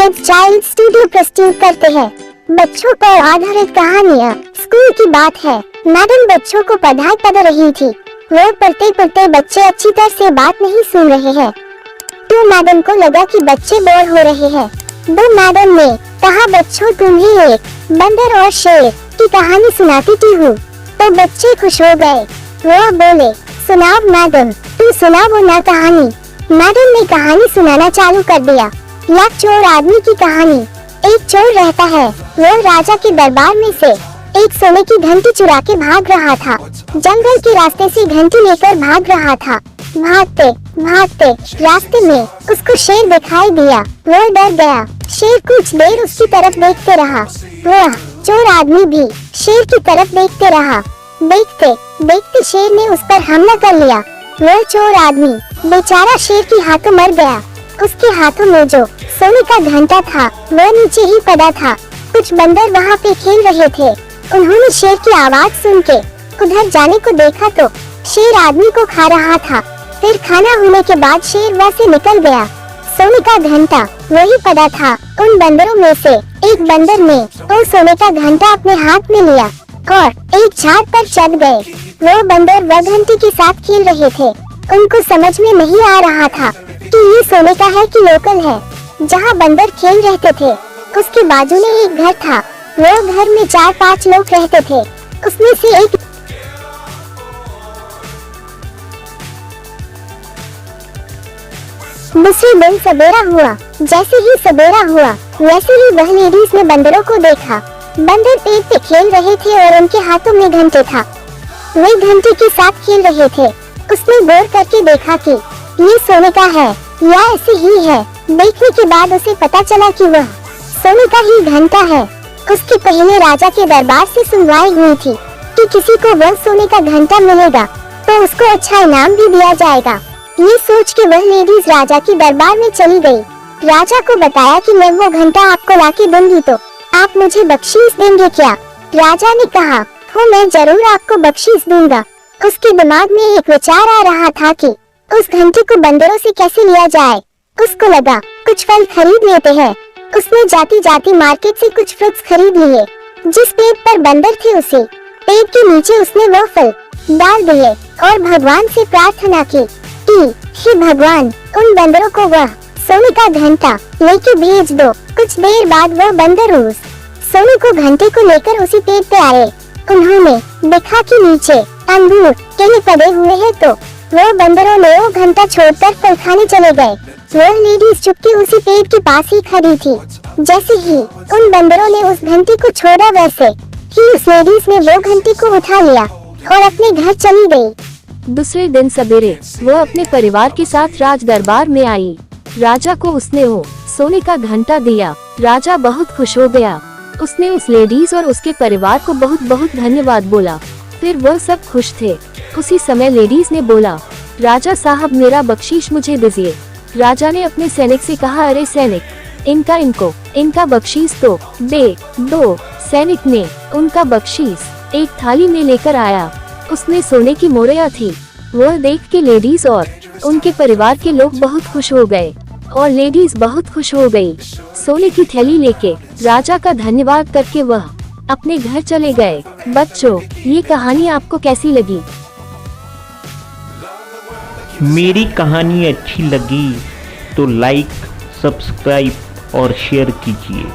Kids child studio प्रस्तुत करते हैं बच्चों पर आधारित कहानियाँ। स्कूल की बात है, मैडम बच्चों को पढ़ाई पढ़ा रही थी। वो पढ़ते पढ़ते बच्चे अच्छी तरह से बात नहीं सुन रहे हैं, तो मैडम को लगा कि बच्चे बोर हो रहे हैं। तो मैडम ने कहा, बच्चों तुम्हें एक बंदर और शेर की कहानी सुनाती थी हूँ। तो बच्चे खुश हो गए। वो बोले, सुनाओ मैडम, तू सुना वो ना कहानी। मैडम ने कहानी सुनाना चालू कर दिया। एक चोर आदमी की कहानी। एक चोर रहता है, वो राजा के दरबार में से एक सोने की घंटी चुरा के भाग रहा था। जंगल के रास्ते से घंटी लेकर भाग रहा था। भागते भागते रास्ते में उसको शेर दिखाई दिया। वो डर गया। शेर कुछ देर उसकी तरफ देखते रहा। वह चोर आदमी भी शेर की तरफ देखते रहा। देखते देखते शेर ने उस पर हमला कर लिया। वह चोर आदमी बेचारा शेर के हाथों मर गया। उसके हाथों में जो सोने का घंटा था वह नीचे ही पड़ा था। कुछ बंदर वहाँ पे खेल रहे थे। उन्होंने शेर की आवाज सुन के उधर जाने को देखा तो शेर आदमी को खा रहा था। फिर खाना होने के बाद शेर वहाँ से निकल गया। सोने का घंटा वही पड़ा था। उन बंदरों में से एक बंदर ने वो सोने का घंटा अपने हाथ में लिया और एक झाड़ पर चढ़ गए। वो बंदर वह घंटी के साथ खेल रहे थे। उनको समझ में नहीं आ रहा था कि ये सोने का है कि लोकल है। जहाँ बंदर खेल रहते थे उसके बाजू में एक घर था। वो घर में 4-5 लोग रहते थे। उसमें से एक दूसरे दिन सवेरा हुआ। जैसे ही सवेरा हुआ वैसे ही वह लेडीज ने बंदरों को देखा। बंदर पेड़ पे खेल रहे थे और उनके हाथों में घंटे था। वे घंटे के साथ खेल रहे थे। उसने गौर करके देखा कि ये सोने का है या ऐसे ही है। देखने के बाद उसे पता चला कि वह सोने का ही घंटा है। उसके पहले राजा के दरबार से सुनवाई हुई थी कि किसी को वह सोने का घंटा मिलेगा तो उसको अच्छा इनाम भी दिया जाएगा। ये सोच के वह लेडीज राजा के दरबार में चली गई। राजा को बताया कि मैं वो घंटा आपको लाके दूंगी तो आप मुझे बख्शीश देंगे क्या? राजा ने कहा, हो मैं जरूर आपको बख्शीश दूंगा। उसके दिमाग में एक विचार आ रहा था कि उस घंटे को बंदरों से कैसे लिया जाए। उसको लगा कुछ फल खरीद लेते हैं। उसने जाती जाती मार्केट से कुछ फ्रूट्स खरीद लिए। जिस पेड़ पर बंदर थे उसे पेड़ के नीचे उसने वो फल डाल दिए और भगवान से प्रार्थना की कि हे भगवान, उन बंदरों को वह सोने का घंटा लेके भेज दो। कुछ देर बाद वह बंदर उस सोने को घंटे को लेकर उसी पेड़ पे आए। उन्होंने देखा कि नीचे अंगूर केले पड़े हुए हैं तो वह बंदरों ने वो घंटा छोड़कर फल खाने चले गए। वह लेडीज चुपके उसी पेड़ के पास ही खड़ी थी। जैसे ही उन बंदरों ने उस घंटे को छोड़ा वैसे ही उस लेडीज ने वो घंटे को उठा लिया और अपने घर चली गई। दूसरे दिन सवेरे वो अपने परिवार के साथ राज दरबार में आई। राजा को उसने वो सोने का घंटा दिया। राजा बहुत खुश हो गया। उसने उस लेडीज और उसके परिवार को बहुत बहुत धन्यवाद बोला। फिर वह सब खुश थे। उसी समय लेडीज ने बोला, राजा साहब मेरा बख्शीश मुझे दीजिए। राजा ने अपने सैनिक से कहा, अरे सैनिक, इनका बख्शीश तो दे दो। सैनिक ने उनका बख्शीश एक थाली में लेकर आया। उसमें सोने की मोहरियां थी। वह देख के लेडीज और उनके परिवार के लोग बहुत खुश हो गए और लेडीज बहुत खुश हो गई। सोने की थैली लेके राजा का धन्यवाद करके वह अपने घर चले गए। बच्चों, ये कहानी आपको कैसी लगी? मेरी कहानी अच्छी लगी तो लाइक, सब्सक्राइब और शेयर कीजिए।